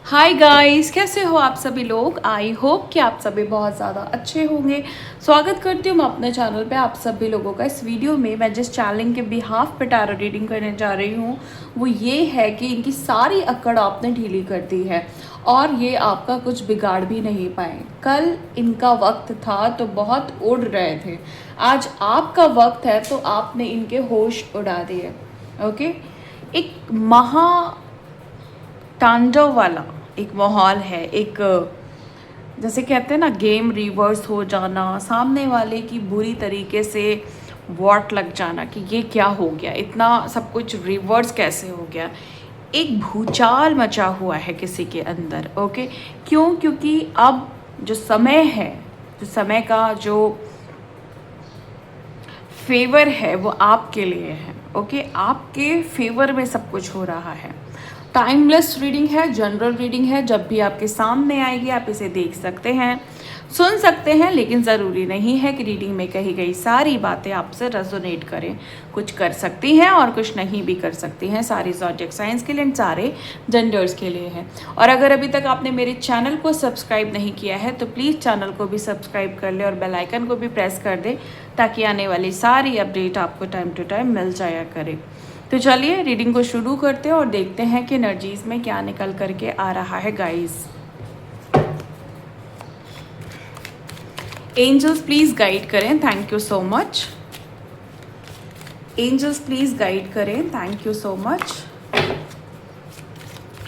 Hi guys, कैसे हो आप सभी लोग। आई होप कि आप सभी बहुत ज़्यादा अच्छे होंगे। स्वागत करती हूँ मैं अपने चैनल पे आप सभी लोगों का। इस वीडियो में मैं जिस चैनल के बिहाफ पे टैरो रीडिंग करने जा रही हूँ वो ये है कि इनकी सारी अकड़ आपने ढीली कर दी है और ये आपका कुछ बिगाड़ भी नहीं पाए। कल इनका वक्त था तो बहुत उड़ रहे थे, आज आपका वक्त है तो आपने इनके होश उड़ा दिए। ओके, एक महा तांडव वाला एक माहौल है, एक जैसे कहते हैं ना गेम रिवर्स हो जाना, सामने वाले की बुरी तरीके से वॉट लग जाना कि ये क्या हो गया, इतना सब कुछ रिवर्स कैसे हो गया। एक भूचाल मचा हुआ है किसी के अंदर। ओके, क्यों? क्योंकि अब जो समय है, जो समय का जो फेवर है वो आपके लिए है। ओके, आपके फेवर में सब कुछ हो रहा है। टाइमलेस रीडिंग है, जनरल रीडिंग है, जब भी आपके सामने आएगी आप इसे देख सकते हैं, सुन सकते हैं, लेकिन ज़रूरी नहीं है कि रीडिंग में कही गई सारी बातें आपसे रेजोनेट करें। कुछ कर सकती हैं और कुछ नहीं भी कर सकती हैं। सारी ज़ोडिएक साइंस के लिए, सारे जेंडर्स के लिए है। और अगर अभी तक आपने मेरे चैनल को सब्सक्राइब नहीं किया है तो प्लीज़ चैनल को भी सब्सक्राइब कर ले और बेल आइकन को भी प्रेस कर दे ताकि आने वाली सारी अपडेट आपको टाइम टू टाइम मिल जाया करे। तो चलिए रीडिंग को शुरू करते हैं और देखते हैं कि एनर्जीज में क्या निकल करके आ रहा है गाइस। एंजल्स प्लीज गाइड करें, thank you so much. Angels please guide करें, thank you so much.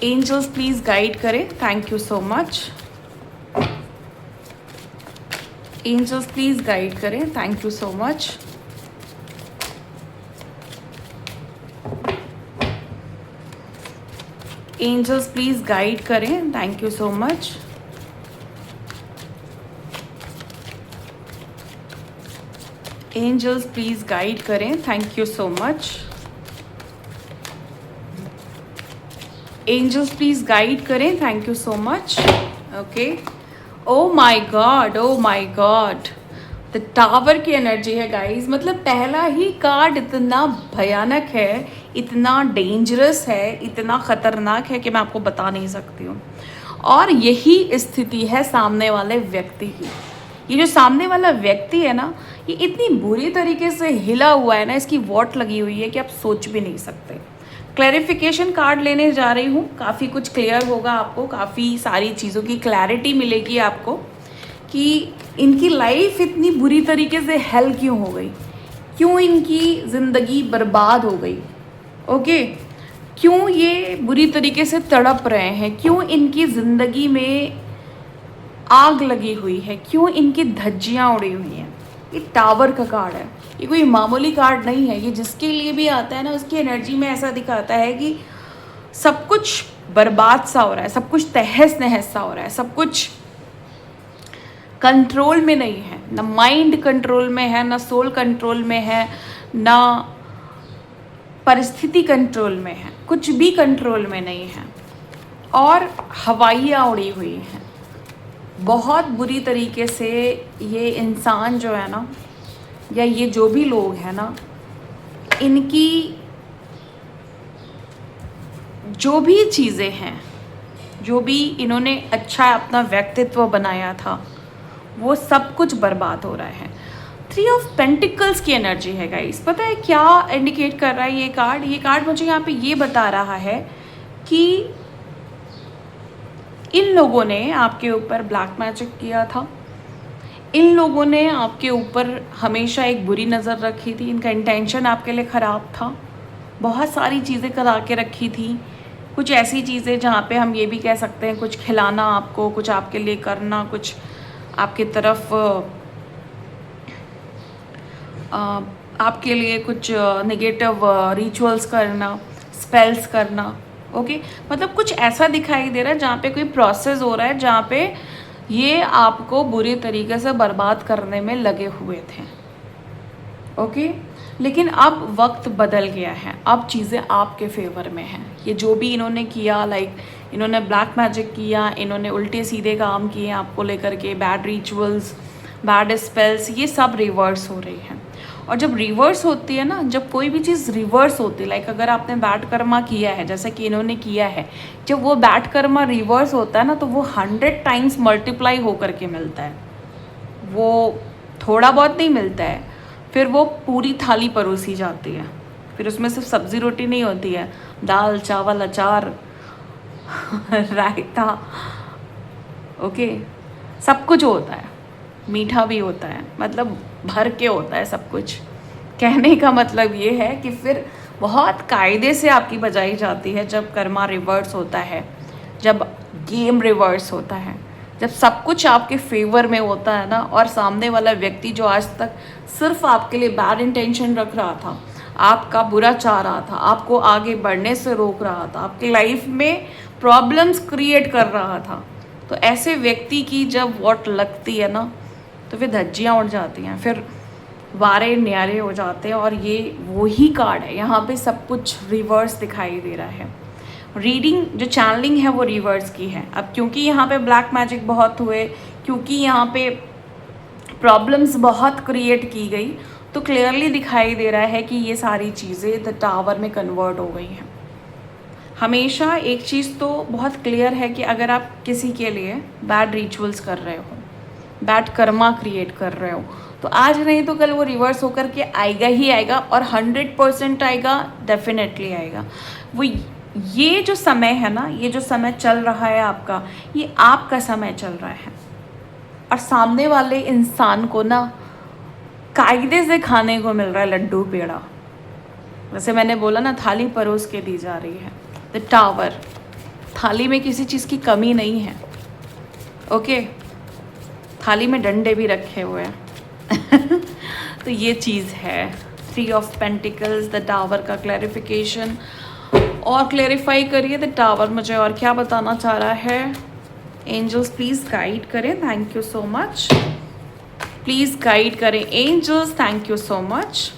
Angels please guide करें, thank you so much. Angels please guide करें, thank you so much. Angels please guide करें, thank you so much. Angels please guide करें, thank you so much. Angels please guide करें, thank you so much. Okay, oh my God, oh my God, the tower की energy है guys. मतलब पहला ही card इतना भयानक है, इतना डेंजरस है, इतना ख़तरनाक है कि मैं आपको बता नहीं सकती हूँ। और यही स्थिति है सामने वाले व्यक्ति की। ये जो सामने वाला व्यक्ति है ना, ये इतनी बुरी तरीके से हिला हुआ है ना, इसकी वॉट लगी हुई है कि आप सोच भी नहीं सकते। क्लैरिफिकेशन कार्ड लेने जा रही हूँ, काफ़ी कुछ क्लियर होगा आपको, काफ़ी सारी चीज़ों की क्लैरिटी मिलेगी आपको कि इनकी लाइफ इतनी बुरी तरीके से हेल क्यों हो गई, क्यों इनकी ज़िंदगी बर्बाद हो गई। ओके, क्यों ये बुरी तरीके से तड़प रहे हैं, क्यों इनकी ज़िंदगी में आग लगी हुई है, क्यों इनकी धज्जियाँ उड़ी हुई हैं। ये टावर का कार्ड है, ये कोई मामूली कार्ड नहीं है। ये जिसके लिए भी आता है ना, उसकी एनर्जी में ऐसा दिखाता है कि सब कुछ बर्बाद सा हो रहा है, सब कुछ तहस नहस सा हो रहा है, सब कुछ कंट्रोल में नहीं है। ना माइंड कंट्रोल में है, ना सोल कंट्रोल में है, ना परिस्थिति कंट्रोल में है, कुछ भी कंट्रोल में नहीं है। और हवाइयाँ उड़ी हुई हैं बहुत बुरी तरीके से। ये इंसान जो है ना, या ये जो भी लोग हैं ना, इनकी जो भी चीज़ें हैं, जो भी इन्होंने अच्छा अपना व्यक्तित्व बनाया था, वो सब कुछ बर्बाद हो रहा है। 3 ऑफ पेंटिकल्स की एनर्जी है गाइस। पता है क्या इंडिकेट कर रहा है ये कार्ड? ये कार्ड मुझे यहाँ पे ये बता रहा है कि इन लोगों ने आपके ऊपर ब्लैक मैजिक किया था, इन लोगों ने आपके ऊपर हमेशा एक बुरी नज़र रखी थी, इनका इंटेंशन आपके लिए ख़राब था, बहुत सारी चीज़ें करा के रखी थी। कुछ ऐसी चीज़ें जहाँ पे हम ये भी कह सकते हैं, कुछ खिलाना आपको, कुछ आपके लिए करना, कुछ आपकी तरफ आपके लिए कुछ नेगेटिव रिचुअल्स करना, स्पेल्स करना। ओके, मतलब कुछ ऐसा दिखाई दे रहा है जहाँ पे कोई प्रोसेस हो रहा है, जहाँ पे ये आपको बुरी तरीके से बर्बाद करने में लगे हुए थे। ओके, लेकिन अब वक्त बदल गया है, अब चीज़ें आपके फेवर में हैं। ये जो भी इन्होंने किया, लाइक इन्होंने ब्लैक मैजिक किया, इन्होंने उल्टे सीधे काम किए आपको लेकर के, बैड रिचुअल्स, बैड स्पेल्स, ये सब रिवर्स हो रही हैं। और जब रिवर्स होती है ना, जब कोई भी चीज़ रिवर्स होती है, लाइक अगर आपने बैड कर्मा किया है जैसे कि इन्होंने किया है, जब वो बैड कर्मा रिवर्स होता है ना, तो वो 100 टाइम्स मल्टीप्लाई होकर के मिलता है। वो थोड़ा बहुत नहीं मिलता है, फिर वो पूरी थाली परोसी जाती है। फिर उसमें सिर्फ सब्ज़ी रोटी नहीं होती है, दाल चावल अचार रायता, ओके, सब कुछ होता है, मीठा भी होता है, मतलब भर के होता है सब कुछ। कहने का मतलब ये है कि फिर बहुत कायदे से आपकी बजाई जाती है जब कर्मा रिवर्स होता है, जब गेम रिवर्स होता है, जब सब कुछ आपके फेवर में होता है ना, और सामने वाला व्यक्ति जो आज तक सिर्फ आपके लिए बैड इंटेंशन रख रहा था, आपका बुरा चाह रहा था, आपको आगे बढ़ने से रोक रहा था, आपकी लाइफ में प्रॉब्लम्स क्रिएट कर रहा था, तो ऐसे व्यक्ति की जब वोट लगती है ना, तो फिर धज्जियाँ उड़ जाती हैं, फिर वारे न्यारे हो जाते हैं। और ये वही कार्ड है, यहाँ पे सब कुछ रिवर्स दिखाई दे रहा है। रीडिंग जो चैनलिंग है वो रिवर्स की है। अब क्योंकि यहाँ पे ब्लैक मैजिक बहुत हुए, क्योंकि यहाँ पे प्रॉब्लम्स बहुत क्रिएट की गई, तो क्लियरली दिखाई दे रहा है कि ये सारी चीज़ें द टावर में कन्वर्ट हो गई हैं। हमेशा एक चीज़ तो बहुत क्लियर है कि अगर आप किसी के लिए बैड रिचुअल्स कर रहे हो, बैड कर्मा क्रिएट कर रहे हो, तो आज नहीं तो कल वो रिवर्स होकर के आएगा ही आएगा, और 100% आएगा, डेफिनेटली आएगा। वो ये जो समय है ना, ये जो समय चल रहा है आपका, ये आपका समय चल रहा है, और सामने वाले इंसान को ना कायदे से खाने को मिल रहा है लड्डू पेड़ा। वैसे मैंने बोला ना, थाली परोस के दी जा रही है। द टावर, थाली में किसी चीज़ की कमी नहीं है, ओके, थाली में डंडे भी रखे हुए हैं तो ये चीज़ है। 3 ऑफ पेंटिकल्स, द टावर का क्लैरिफिकेशन, और क्लैरिफाई करिए द टावर मुझे और क्या बताना चाह रहा है। एंजल्स प्लीज़ गाइड करें, thank you so much, please guide करें angels, thank you so much,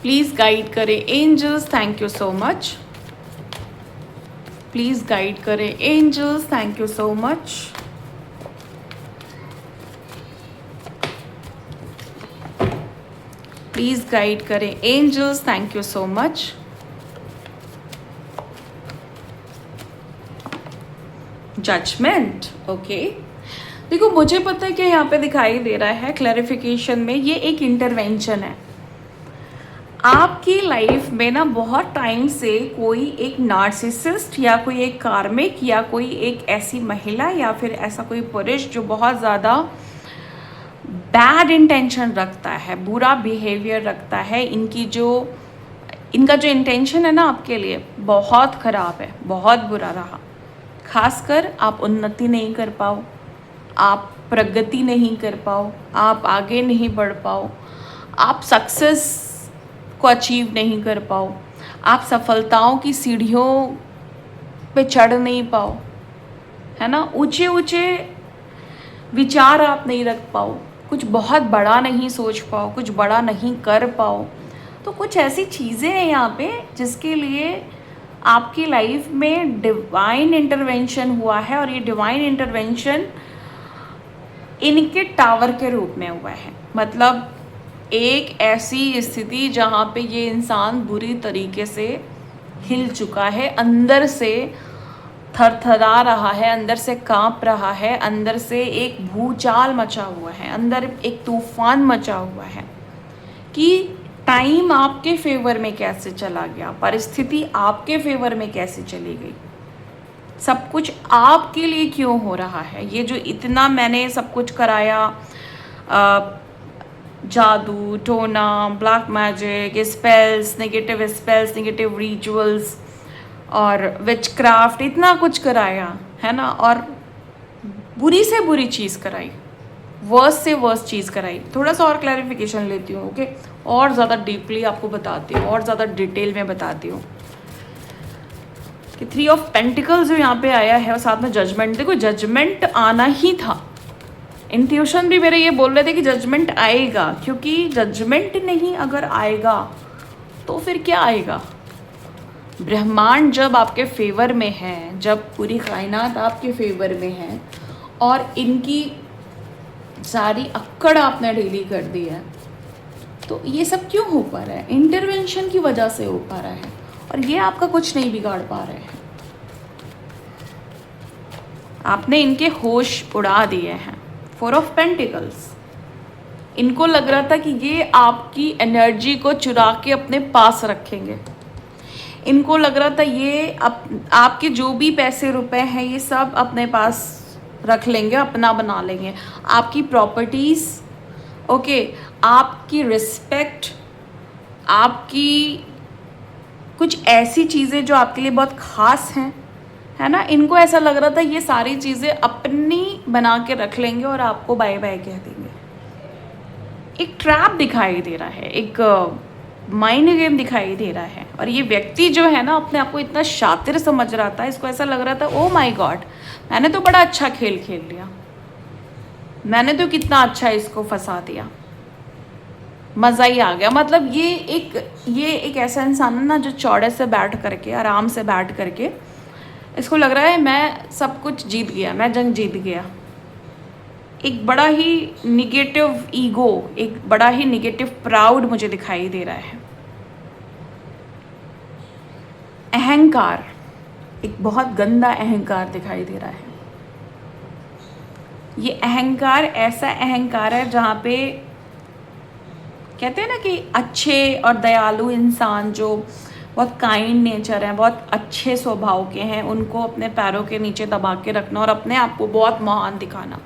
please guide करें angels, thank you so much, please guide करें angels, thank you so much, please guide करें angels, thank you so much. Judgement, okay, देखो मुझे पता है कि यहाँ पे दिखाई दे रहा है क्लैरिफिकेशन में, ये एक इंटरवेंशन है। आपकी लाइफ में ना बहुत टाइम से कोई एक नार्सिसिस्ट या कोई एक कार्मिक या कोई एक ऐसी महिला या फिर ऐसा कोई पुरुष जो बहुत ज़्यादा बैड इंटेंशन रखता है, बुरा बिहेवियर रखता है, इनका जो इंटेंशन है ना आपके लिए बहुत ख़राब है, बहुत बुरा रहा। खासकर आप उन्नति नहीं कर पाओ, आप प्रगति नहीं कर पाओ, आप आगे नहीं बढ़ पाओ, आप सक्सेस को अचीव नहीं कर पाओ, आप सफलताओं की सीढ़ियों पे चढ़ नहीं पाओ, है ना, ऊंचे ऊंचे विचार आप नहीं रख पाओ, कुछ बहुत बड़ा नहीं सोच पाओ, कुछ बड़ा नहीं कर पाओ। तो कुछ ऐसी चीज़ें हैं यहाँ पे जिसके लिए आपकी लाइफ में डिवाइन इंटरवेंशन हुआ है, और ये डिवाइन इंटरवेंशन इनके टावर के रूप में हुआ है। मतलब एक ऐसी स्थिति जहाँ पे ये इंसान बुरी तरीके से हिल चुका है, अंदर से थरथरा रहा है, अंदर से कांप रहा है, अंदर से एक भूचाल मचा हुआ है, अंदर एक तूफान मचा हुआ है कि टाइम आपके फेवर में कैसे चला गया, परिस्थिति आपके फेवर में कैसे चली गई, सब कुछ आपके लिए क्यों हो रहा है। ये जो इतना मैंने सब कुछ कराया, जादू टोना, black magic, spells, negative rituals और विचक्राफ्ट, इतना कुछ कराया है ना, और बुरी से बुरी चीज़ कराई, वर्स से वर्स चीज़ कराई। थोड़ा सा और क्लैरिफिकेशन लेती हूँ, ओके, और ज़्यादा डीपली आपको बताती हूँ, और ज़्यादा डिटेल में बताती हूँ कि 3 ऑफ पेंटिकल्स जो यहाँ पे आया है और साथ में जजमेंट। देखो जजमेंट आना ही था, इंट्यूशन भी मेरे ये बोल रहे थे कि जजमेंट आएगा, क्योंकि जजमेंट नहीं अगर आएगा तो फिर क्या आएगा। ब्रह्मांड जब आपके फेवर में है, जब पूरी कायनात आपके फेवर में है और इनकी सारी अक्कड़ आपने ढीली कर दी है, तो ये सब क्यों हो पा रहा है? इंटरवेंशन की वजह से हो पा रहा है, और ये आपका कुछ नहीं बिगाड़ पा रहे हैं। आपने इनके होश उड़ा दिए हैं। 4 ऑफ पेंटिकल्स, इनको लग रहा था कि ये आपकी एनर्जी को चुरा के अपने पास रखेंगे। इनको लग रहा था ये आपके जो भी पैसे रुपए हैं ये सब अपने पास रख लेंगे, अपना बना लेंगे। आपकी प्रॉपर्टीज़, ओके, आपकी रिस्पेक्ट, आपकी कुछ ऐसी चीज़ें जो आपके लिए बहुत ख़ास हैं, है ना, इनको ऐसा लग रहा था ये सारी चीज़ें अपनी बना के रख लेंगे और आपको बाय बाय कह देंगे। एक ट्रैप दिखाई दे रहा है, एक माइंड गेम दिखाई दे रहा है। और ये व्यक्ति जो है ना अपने आप को इतना शातिर समझ रहा था, इसको ऐसा लग रहा था ओ माय गॉड, मैंने तो बड़ा अच्छा खेल खेल लिया, मैंने तो कितना अच्छा इसको फंसा दिया, मज़ा ही आ गया। मतलब ये एक ऐसा इंसान है ना जो चौड़े से बैठ करके, आराम से बैठ करके इसको लग रहा है मैं सब कुछ जीत गया, मैं जंग जीत गया। एक बड़ा ही निगेटिव ईगो, एक बड़ा ही निगेटिव प्राउड मुझे दिखाई दे रहा है। अहंकार, एक बहुत गंदा अहंकार दिखाई दे रहा है। ये अहंकार ऐसा अहंकार है जहाँ पे कहते हैं ना कि अच्छे और दयालु इंसान जो बहुत काइंड नेचर हैं, बहुत अच्छे स्वभाव के हैं, उनको अपने पैरों के नीचे दबा के रखना और अपने आप को बहुत महान दिखाना।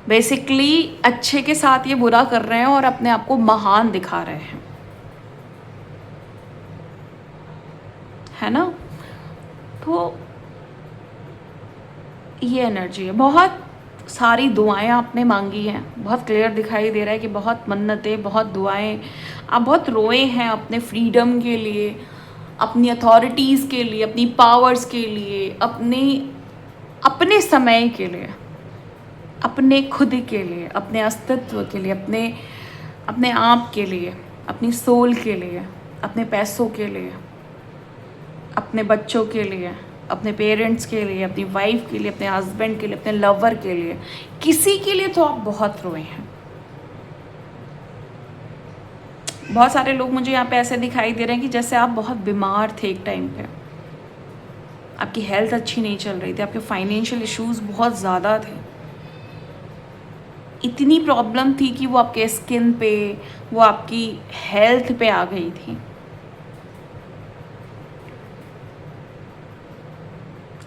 बेसिकली अच्छे के साथ ये बुरा कर रहे हैं और अपने आप को महान दिखा रहे हैं, है ना। तो ये एनर्जी है। बहुत सारी दुआएं आपने मांगी हैं, बहुत क्लियर दिखाई दे रहा है कि बहुत मन्नतें, बहुत दुआएं, आप बहुत रोए हैं अपने फ्रीडम के लिए, अपनी अथॉरिटीज़ के लिए, अपनी पावर्स के लिए, अपने समय के लिए, अपने खुद के लिए, अपने अस्तित्व के लिए, अपने आप के लिए, अपनी सोल के लिए, अपने पैसों के लिए, अपने बच्चों के लिए, अपने पेरेंट्स के लिए, अपनी वाइफ के लिए, अपने हस्बैंड के लिए, अपने लवर के लिए, किसी के लिए तो आप बहुत रोए हैं। बहुत सारे लोग मुझे यहाँ पे ऐसे दिखाई दे रहे हैं कि जैसे आप बहुत बीमार थे एक टाइम पे, आपकी हेल्थ अच्छी नहीं चल रही थी, आपके फाइनेंशियल इश्यूज बहुत ज़्यादा थे, इतनी प्रॉब्लम थी कि वो आपके स्किन पे, वो आपकी हेल्थ पे आ गई थी।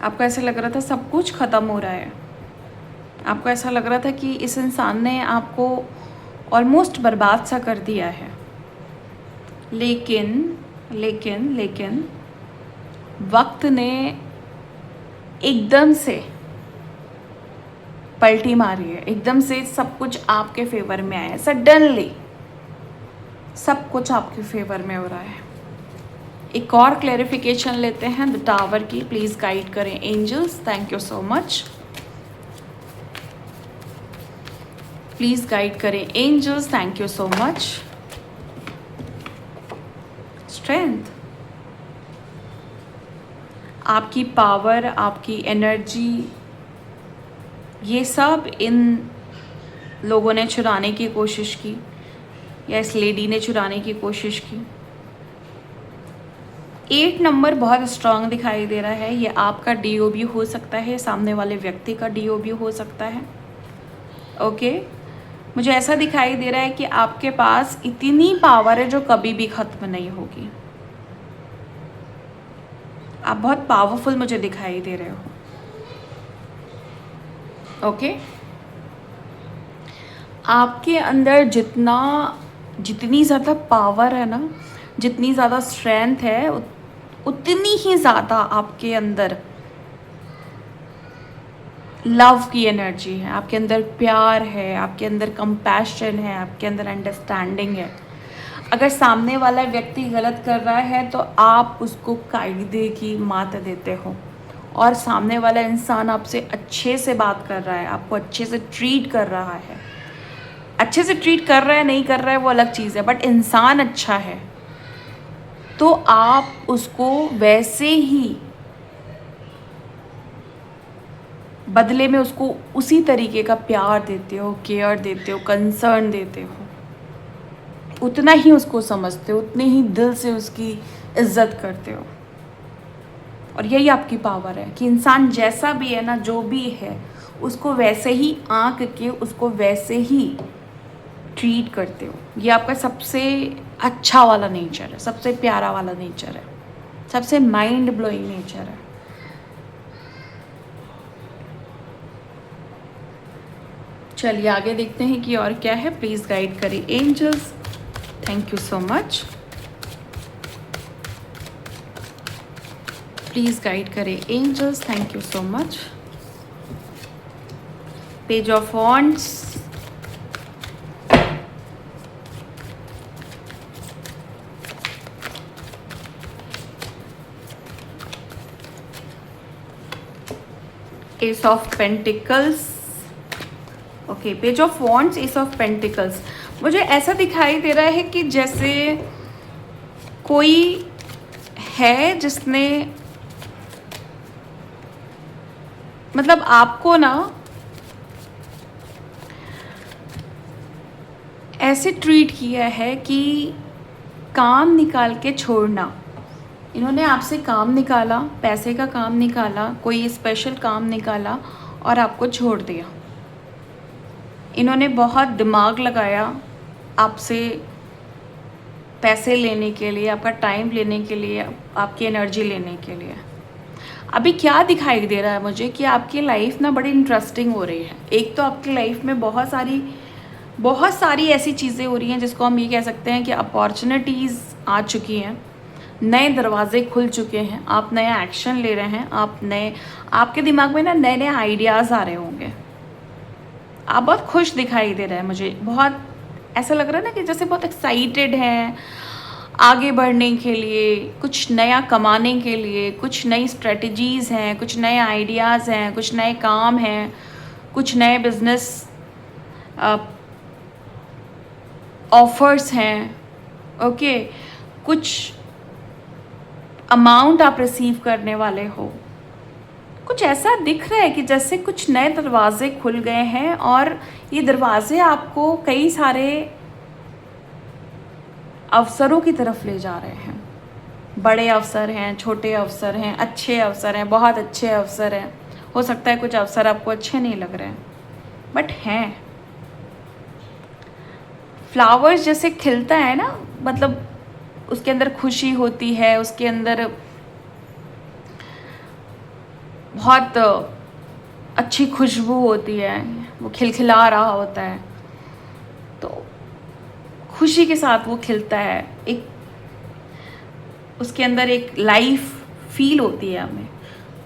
आपको ऐसा लग रहा था सब कुछ ख़त्म हो रहा है, आपको ऐसा लग रहा था कि इस इंसान ने आपको ऑलमोस्ट बर्बाद सा कर दिया है। लेकिन लेकिन लेकिन वक्त ने एकदम से पलटी मारी है, एकदम से सब कुछ आपके फेवर में आया है। सडनली सब कुछ आपके फेवर में हो रहा है। एक और क्लैरिफिकेशन लेते हैं द टावर की। प्लीज़ गाइड करें angels, thank you so much. Please guide करें angels, thank you so much. Strength, आपकी पावर, आपकी एनर्जी, ये सब इन लोगों ने चुराने की कोशिश की, या इस लेडी ने चुराने की कोशिश की। 8 नंबर बहुत स्ट्रांग दिखाई दे रहा है। ये आपका DOB हो सकता है, सामने वाले व्यक्ति का DOB हो सकता है। ओके, मुझे ऐसा दिखाई दे रहा है कि आपके पास इतनी पावर है जो कभी भी ख़त्म नहीं होगी। आप बहुत पावरफुल मुझे दिखाई दे रहे हो। ओके, आपके अंदर जितनी ज़्यादा पावर है ना, जितनी ज़्यादा स्ट्रेंथ है, उतनी ही ज़्यादा आपके अंदर लव की एनर्जी है, आपके अंदर प्यार है, आपके अंदर कंपैशन है, आपके अंदर अंडरस्टैंडिंग है। अगर सामने वाला व्यक्ति गलत कर रहा है तो आप उसको कायदे की मात देते हो, और सामने वाला इंसान आपसे अच्छे से बात कर रहा है, आपको अच्छे से ट्रीट कर रहा है। अच्छे से ट्रीट कर रहा है नहीं कर रहा है वो अलग चीज़ है, बट इंसान अच्छा है तो आप उसको वैसे ही बदले में उसको उसी तरीके का प्यार देते हो, केयर देते हो, कंसर्न देते हो। उतना ही उसको समझते हो, उतने ही दिल से उसकी इज्जत करते हो। और यही आपकी पावर है कि इंसान जैसा भी है ना, जो भी है, उसको वैसे ही आंक के उसको वैसे ही ट्रीट करते हो। ये आपका सबसे अच्छा वाला नेचर है, सबसे प्यारा वाला नेचर है, सबसे माइंड ब्लोइंग नेचर है। चलिए आगे देखते हैं कि और क्या है। प्लीज़ गाइड करें angels. Thank you so much. Please guide करें angels. Thank you so much. Page of wands, ace of pentacles, okay, page of wands, ace of pentacles. मुझे ऐसा दिखाई दे रहा है कि जैसे कोई है जिसने मतलब आपको ना ऐसे ट्रीट किया है कि काम निकाल के छोड़ना। इन्होंने आपसे काम निकाला, पैसे का काम निकाला, कोई स्पेशल काम निकाला और आपको छोड़ दिया। इन्होंने बहुत दिमाग लगाया आपसे पैसे लेने के लिए, आपका टाइम लेने के लिए, आपकी एनर्जी लेने के लिए। अभी क्या दिखाई दे रहा है मुझे कि आपकी लाइफ ना बड़ी इंटरेस्टिंग हो रही है। एक तो आपकी लाइफ में बहुत सारी ऐसी चीज़ें हो रही हैं जिसको हम ये कह सकते हैं कि अपॉर्चुनिटीज़ आ चुकी हैं, नए दरवाजे खुल चुके हैं, आप नया एक्शन ले रहे हैं, आपके दिमाग में ना नए नए आइडियाज़ आ रहे होंगे। आप बहुत खुश दिखाई दे रहे हैं, मुझे बहुत ऐसा लग रहा है ना कि जैसे बहुत एक्साइटेड हैं आगे बढ़ने के लिए, कुछ नया कमाने के लिए, कुछ नई स्ट्रेटजीज़ हैं, कुछ नए आइडियाज़ हैं, कुछ नए काम हैं, कुछ नए बिजनेस ऑफर्स हैं, ओके, कुछ अमाउंट आप रिसीव करने वाले हो। कुछ ऐसा दिख रहा है कि जैसे कुछ नए दरवाजे खुल गए हैं और ये दरवाजे आपको कई सारे अवसरों की तरफ ले जा रहे हैं। बड़े अवसर हैं, छोटे अवसर हैं, अच्छे अवसर हैं, बहुत अच्छे अवसर हैं। हो सकता है कुछ अवसर आपको अच्छे नहीं लग रहे हैं, बट हैं। फ्लावर्स जैसे खिलता है ना, मतलब उसके अंदर खुशी होती है, उसके अंदर बहुत अच्छी खुशबू होती है, वो खिलखिला रहा होता है, तो खुशी के साथ वो खिलता है, एक उसके अंदर एक लाइफ फील होती है हमें।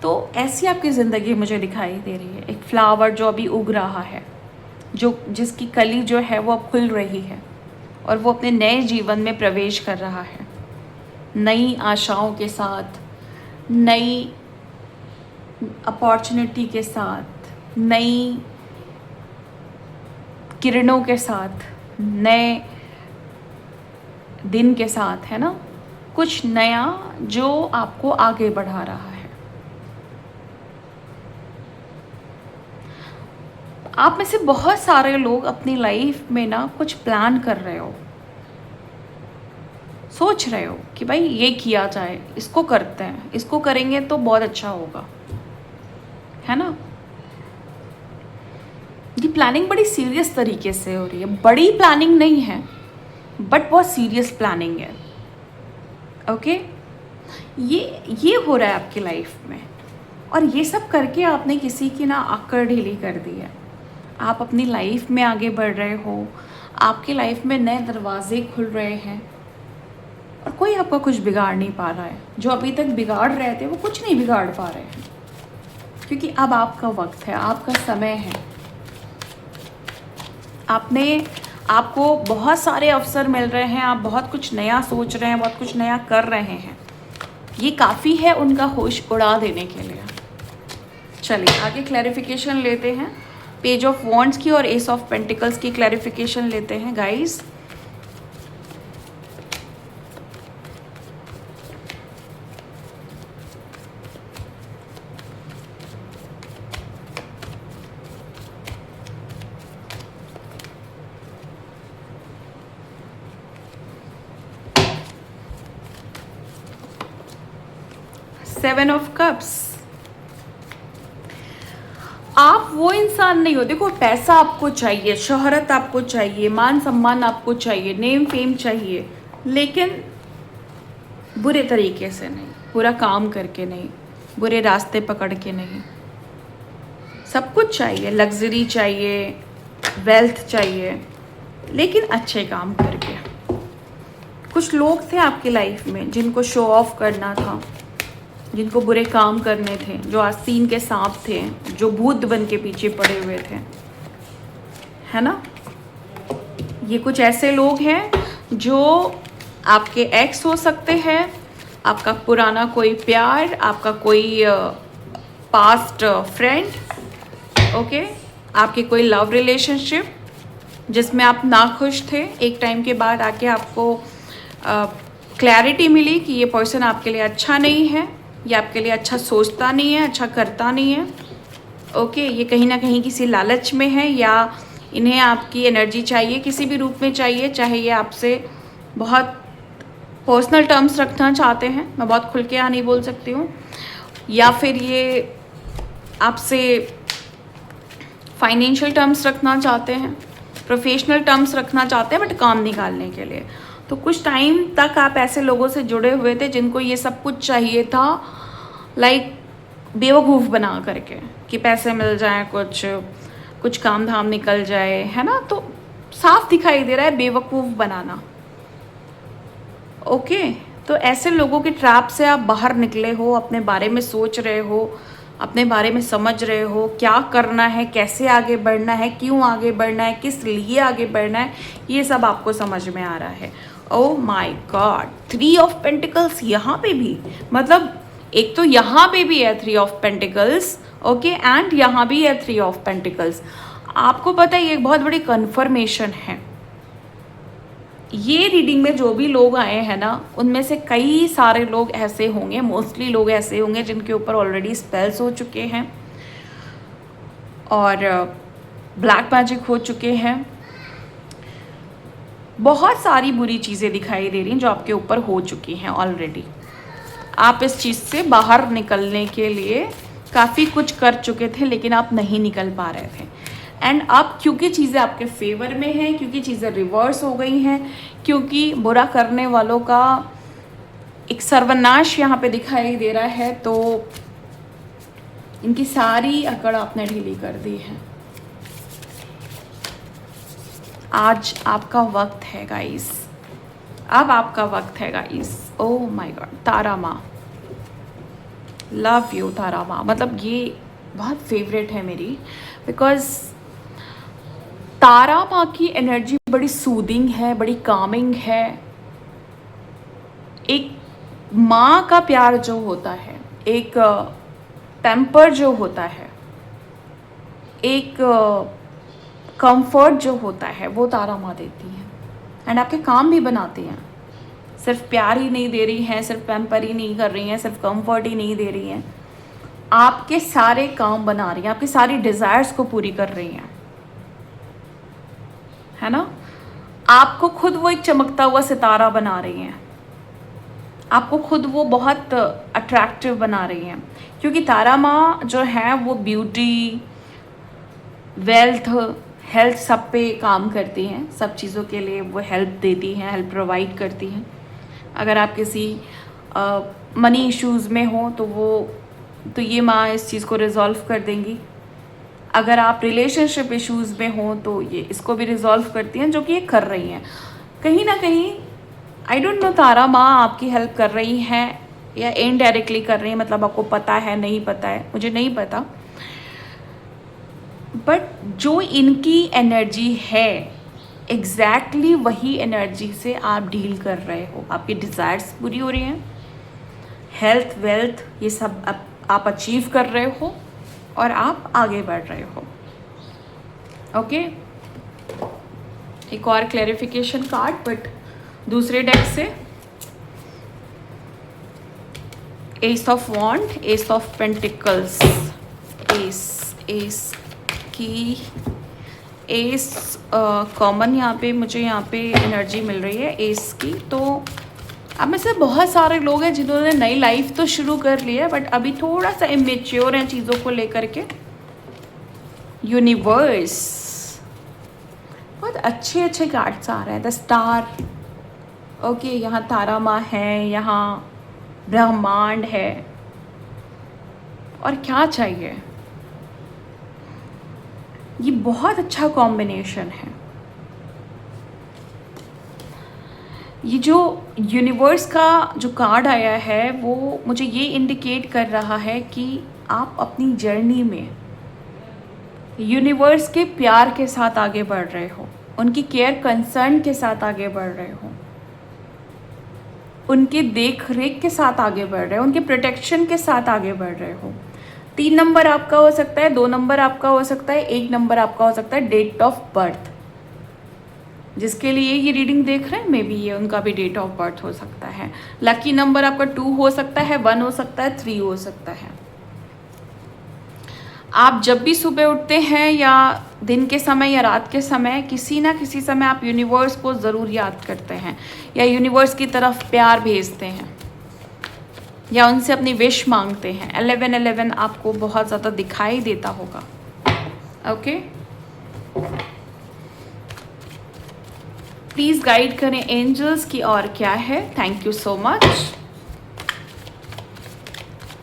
तो ऐसी आपकी ज़िंदगी मुझे दिखाई दे रही है, एक फ्लावर जो अभी उग रहा है, जिसकी कली जो है वो अब खुल रही है और वो अपने नए जीवन में प्रवेश कर रहा है, नई आशाओं के साथ, नई अपॉर्चुनिटी के साथ, नई किरणों के साथ, नए दिन के साथ, है ना, कुछ नया जो आपको आगे बढ़ा रहा है। आप में से बहुत सारे लोग अपनी लाइफ में ना कुछ प्लान कर रहे हो, सोच रहे हो कि भाई ये किया जाए, इसको करते हैं, इसको करेंगे तो बहुत अच्छा होगा, है ना। ये प्लानिंग बड़ी सीरियस तरीके से हो रही है, बड़ी प्लानिंग नहीं है बट बहुत सीरियस प्लानिंग है, ओके। ये हो रहा है आपकी लाइफ में, और ये सब करके आपने किसी की ना आकड़ ढीली कर दी है। आप अपनी लाइफ में आगे बढ़ रहे हो, आपकी लाइफ में नए दरवाजे खुल रहे हैं और कोई आपका कुछ बिगाड़ नहीं पा रहा है। जो अभी तक बिगाड़ रहे थे वो कुछ नहीं बिगाड़ पा रहे हैं, क्योंकि अब आपका वक्त है, आपका समय है। आपको बहुत सारे अवसर मिल रहे हैं, आप बहुत कुछ नया सोच रहे हैं, बहुत कुछ नया कर रहे हैं। ये काफ़ी है उनका होश उड़ा देने के लिए। चलिए आगे क्लैरिफिकेशन लेते हैं, पेज ऑफ वॉन्ड्स की और एस ऑफ पेंटिकल्स की क्लैरिफिकेशन लेते हैं गाइस। 7 of cups. आप वो इंसान नहीं हो, देखो पैसा आपको चाहिए, शोहरत आपको चाहिए, मान सम्मान आपको चाहिए, नेम फेम चाहिए, लेकिन बुरे तरीके से नहीं, बुरा काम करके नहीं, बुरे रास्ते पकड़ के नहीं। सब कुछ चाहिए, लग्जरी चाहिए, वेल्थ चाहिए, लेकिन अच्छे काम करके। कुछ लोग थे आपकी लाइफ में जिनको शो ऑफ करना था, जिनको बुरे काम करने थे, जो आस्तीन के सांप थे, जो भूत बन के पीछे पड़े हुए थे, है ना। ये कुछ ऐसे लोग हैं जो आपके एक्स हो सकते हैं, आपका पुराना कोई प्यार, आपका कोई पास्ट फ्रेंड, ओके, आपके कोई लव रिलेशनशिप जिसमें आप नाखुश थे, एक टाइम के बाद आके आपको क्लैरिटी मिली कि ये पर्सन आपके लिए अच्छा नहीं है, ये आपके लिए अच्छा सोचता नहीं है, अच्छा करता नहीं है, ओके। ये कहीं ना कहीं किसी लालच में है, या इन्हें आपकी एनर्जी चाहिए, किसी भी रूप में चाहिए, चाहे ये आपसे बहुत पर्सनल टर्म्स रखना चाहते हैं, मैं बहुत खुल के यहाँ नहीं बोल सकती हूँ, या फिर ये आपसे फाइनेंशियल टर्म्स रखना चाहते हैं, प्रोफेशनल टर्म्स रखना चाहते हैं, बट काम निकालने के लिए। तो कुछ टाइम तक आप ऐसे लोगों से जुड़े हुए थे जिनको ये सब कुछ चाहिए था, लाइक बेवकूफ़ बना करके कि पैसे मिल जाएं, कुछ काम धाम निकल जाए, है ना। तो साफ दिखाई दे रहा है बेवकूफ़ बनाना, ओके। तो ऐसे लोगों के ट्रैप से आप बाहर निकले हो, अपने बारे में सोच रहे हो, अपने बारे में समझ रहे हो, क्या करना है, कैसे आगे बढ़ना है, क्यों आगे बढ़ना है, किस लिए आगे बढ़ना है, ये सब आपको समझ में आ रहा है। Oh my God, 3 of pentacles यहाँ पे भी, मतलब एक तो यहाँ पे भी है 3 ऑफ पेंटिकल्स, ओके, एंड यहाँ भी है 3 ऑफ पेंटिकल्स। आपको पता है ये एक बहुत बड़ी कन्फर्मेशन है। ये रीडिंग में जो भी लोग आए हैं ना, उनमें से कई सारे लोग ऐसे होंगे, मोस्टली लोग ऐसे होंगे जिनके ऊपर ऑलरेडी स्पेल्स हो चुके हैं और ब्लैक मैजिक हो चुके हैं। बहुत सारी बुरी चीज़ें दिखाई दे रही हैं जो आपके ऊपर हो चुकी हैं ऑलरेडी। आप इस चीज़ से बाहर निकलने के लिए काफ़ी कुछ कर चुके थे, लेकिन आप नहीं निकल पा रहे थे। एंड अब क्योंकि चीज़ें आपके फेवर में हैं, क्योंकि चीज़ें रिवर्स हो गई हैं, क्योंकि बुरा करने वालों का एक सर्वनाश यहाँ पे दिखाई दे रहा है, तो इनकी सारी अकड़ आपने ढीली कर दी है। आज आपका वक्त है गाइस, अब आपका वक्त है गाइस। ओह माय गॉड, तारा माँ, लव यू तारा माँ, मतलब ये बहुत फेवरेट है मेरी, बिकॉज तारा माँ की एनर्जी बड़ी सूदिंग है, बड़ी कामिंग है। एक माँ का प्यार जो होता है, एक पैम्पर जो होता है, एक कंफर्ट जो होता है, वो तारा माँ देती है। एंड आपके काम भी बनाती हैं, सिर्फ प्यार ही नहीं दे रही हैं, सिर्फ पैम्पर ही नहीं कर रही हैं, सिर्फ कंफर्ट ही नहीं दे रही हैं, आपके सारे काम बना रही हैं, आपकी सारी डिज़ायर्स को पूरी कर रही हैं, है ना। आपको खुद वो एक चमकता हुआ सितारा बना रही हैं, आपको खुद वो बहुत अट्रैक्टिव बना रही हैं, क्योंकि तारा माँ जो है वो ब्यूटी, वेल्थ, हेल्थ सब पे काम करती हैं, सब चीज़ों के लिए वो हेल्प देती हैं, हेल्प प्रोवाइड करती हैं। अगर आप किसी मनी इश्यूज़ में हो तो ये माँ इस चीज़ को रिज़ॉल्व कर देंगी। अगर आप रिलेशनशिप इश्यूज़ में हो तो ये इसको भी रिज़ॉल्व करती हैं, जो कि ये कर रही हैं। कहीं ना कहीं आई डोंट नो तारा माँ आपकी हेल्प कर रही हैं या इनडायरेक्टली कर रही हैं, मतलब आपको पता है नहीं पता है, मुझे नहीं पता, बट जो इनकी एनर्जी है एग्जैक्टली वही एनर्जी से आप डील कर रहे हो। आपकी डिज़ायर्स पूरी हो रही हैं, हेल्थ, वेल्थ, ये सब आप अचीव कर रहे हो और आप आगे बढ़ रहे हो, ओके। एक और क्लैरिफिकेशन कार्ड, बट दूसरे डेक से। Ace of wand, ace of pentacles, ace की एस कॉमन यहाँ पे मुझे यहाँ पे एनर्जी मिल रही है एस की। तो अब में से बहुत सारे लोग हैं जिन्होंने नई लाइफ तो शुरू कर ली है, बट अभी थोड़ा सा इमेच्योर हैं चीज़ों को लेकर के। यूनिवर्स, बहुत अच्छे अच्छे कार्ड्स आ रहे हैं। द स्टार, ओके, यहाँ तारा माँ है, यहाँ ब्रह्मांड है, और क्या चाहिए। ये बहुत अच्छा कॉम्बिनेशन है। ये जो यूनिवर्स का जो कार्ड आया है वो मुझे ये इंडिकेट कर रहा है कि आप अपनी जर्नी में यूनिवर्स के प्यार के साथ आगे बढ़ रहे हो, उनकी केयर कंसर्न के साथ आगे बढ़ रहे हो, उनके देख रेख के साथ आगे बढ़ रहे हो, उनके प्रोटेक्शन के साथ आगे बढ़ रहे हो। 3 नंबर आपका हो सकता है, 2 नंबर आपका हो सकता है, 1 नंबर आपका हो सकता है। डेट ऑफ बर्थ जिसके लिए ये रीडिंग देख रहे हैं, मे बी ये उनका भी डेट ऑफ बर्थ हो सकता है। लकी नंबर आपका 2 हो सकता है, 1 हो सकता है, 3 हो सकता है। आप जब भी सुबह उठते हैं या दिन के समय या रात के समय, किसी ना किसी समय आप यूनिवर्स को ज़रूर याद करते हैं या यूनिवर्स की तरफ प्यार भेजते हैं या उनसे अपनी विश मांगते हैं। 1111 आपको बहुत ज़्यादा दिखाई देता होगा। ओके, प्लीज़ गाइड करें एंजल्स की और क्या है। Thank you so much.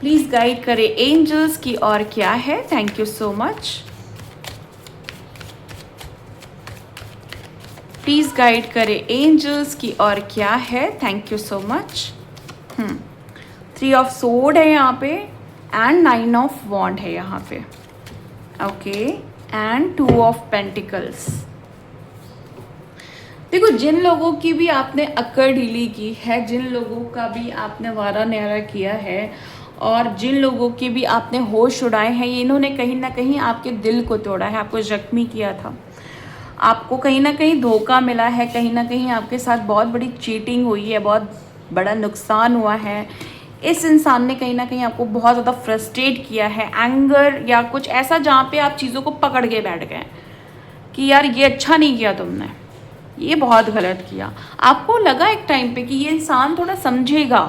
Please guide करें एंजल्स की और क्या है। Thank you so much. Please guide करें एंजल्स की और क्या है। Thank you so much. 3 of sword है यहाँ पे एंड 9 ऑफ वॉन्ड है यहाँ पे। Okay, and 2 of pentacles. देखो, जिन लोगों की भी आपने अक्कर ढीली की है, जिन लोगों का भी आपने वारा न्यारा किया है और जिन लोगों के भी आपने होश उड़ाए हैं, ये इन्होंने कहीं ना कहीं आपके दिल को तोड़ा है, आपको जख्मी किया था, आपको कहीं ना कहीं धोखा मिला है, कहीं ना कहीं आपके साथ बहुत बड़ी चीटिंग हुई है, बहुत बड़ा नुकसान हुआ है। इस इंसान ने कहीं ना कहीं आपको बहुत ज़्यादा फ्रस्ट्रेट किया है, एंगर या कुछ ऐसा जहाँ पे आप चीज़ों को पकड़ के बैठ गए कि यार ये अच्छा नहीं किया तुमने, ये बहुत गलत किया। आपको लगा एक टाइम पे कि ये इंसान थोड़ा समझेगा,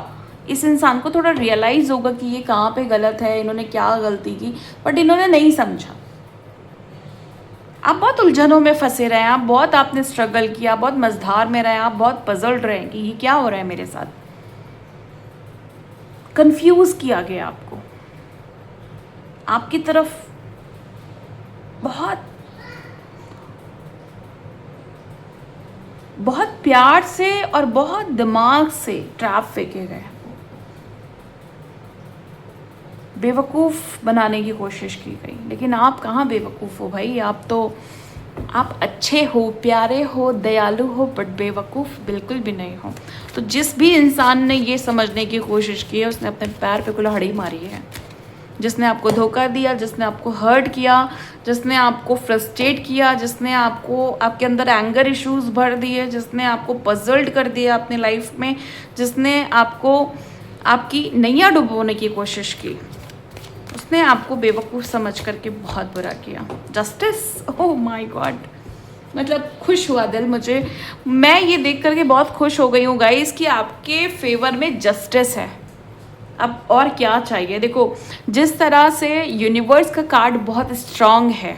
इस इंसान को थोड़ा रियलाइज़ होगा कि ये कहाँ पे गलत है, इन्होंने क्या गलती की, बट इन्होंने नहीं समझा। आप बहुत उलझनों में फंसे रहे हैं, आप बहुत आपने स्ट्रगल किया, बहुत मझधार में रहे, आप बहुत पजल्ड रहे कि ये क्या हो रहा है मेरे साथ। कंफ्यूज किया गया आपको, आपकी तरफ बहुत बहुत प्यार से और बहुत दिमाग से ट्रैप फेंके गए, बेवकूफ़ बनाने की कोशिश की गई। लेकिन आप कहाँ बेवकूफ़ हो भाई, आप अच्छे हो, प्यारे हो, दयालु हो, बट बेवकूफ़ बिल्कुल भी नहीं हो। तो जिस भी इंसान ने ये समझने की कोशिश की है, उसने अपने पैर पे कुल्हाड़ी मारी है। जिसने आपको धोखा दिया, जिसने आपको हर्ट किया, जिसने आपको फ्रस्ट्रेट किया, जिसने आपको आपके अंदर एंगर इश्यूज भर दिए, जिसने आपको पजल्ड कर दिया अपनी लाइफ में, जिसने आपको आपकी नैया डुबोने की कोशिश की, उसने आपको बेवकूफ़ समझ करके बहुत बुरा किया। जस्टिस, ओह माय गॉड, मतलब खुश हुआ दिल मुझे, मैं ये देख करके बहुत खुश हो गई हूँ गाइस कि आपके फेवर में जस्टिस है। अब और क्या चाहिए। देखो, जिस तरह से यूनिवर्स का कार्ड बहुत स्ट्रांग है,